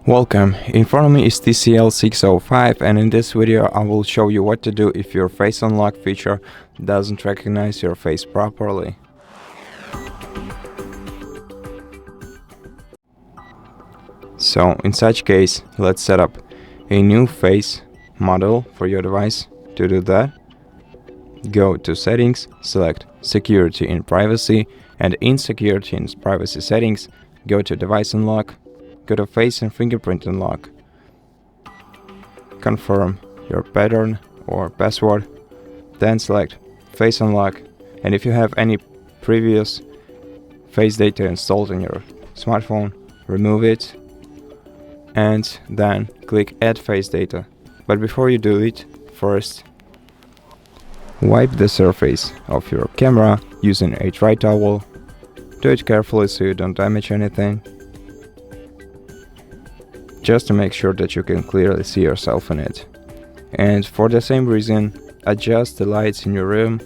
Welcome, in front of me is TCL 605 and in this video I will show you what to do if your face unlock feature doesn't recognize your face properly. So in such case, let's set up a new face model for your device. To do that, go to settings, select security and privacy, and in security and privacy settings, go to device unlock. Go to face and fingerprint unlock. Confirm your pattern or password. Then select face unlock. And if you have any previous face data installed on your smartphone, remove it. And then click add face data. But before you do it, first wipe the surface of your camera using a dry towel. Do it carefully so you don't damage anything, just to make sure that you can clearly see yourself in it. And for the same reason, adjust the lights in your room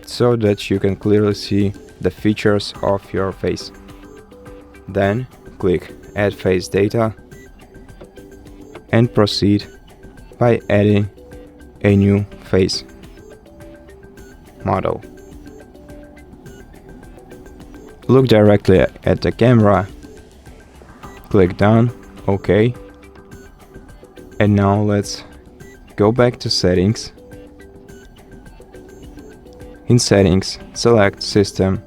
so that you can clearly see the features of your face. Then click add face data and proceed by adding a new face model. Look directly at the camera, click done. OK. And now let's go back to settings. In settings, select system,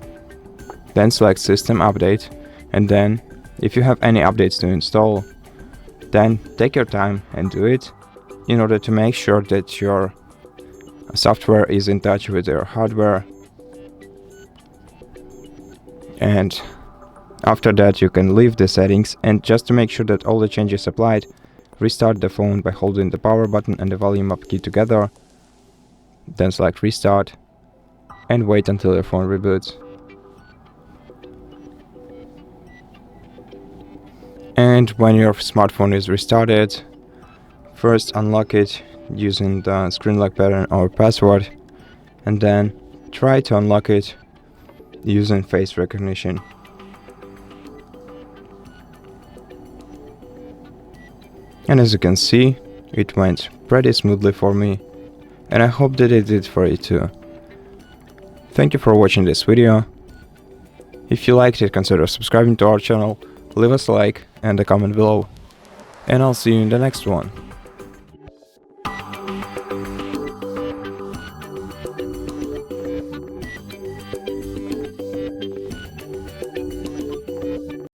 then select system update, and then if you have any updates to install, then take your time and do it in order to make sure that your software is in touch with your hardware. And after that, you can leave the settings, and just to make sure that all the changes applied, restart the phone by holding the power button and the volume up key together. Then select restart and wait until your phone reboots. And when your smartphone is restarted, first unlock it using the screen lock pattern or password, and then try to unlock it using face recognition. And as you can see, it went pretty smoothly for me, and I hope that it did for you too. Thank you for watching this video. If you liked it, consider subscribing to our channel, leave us a like and a comment below, and I'll see you in the next one.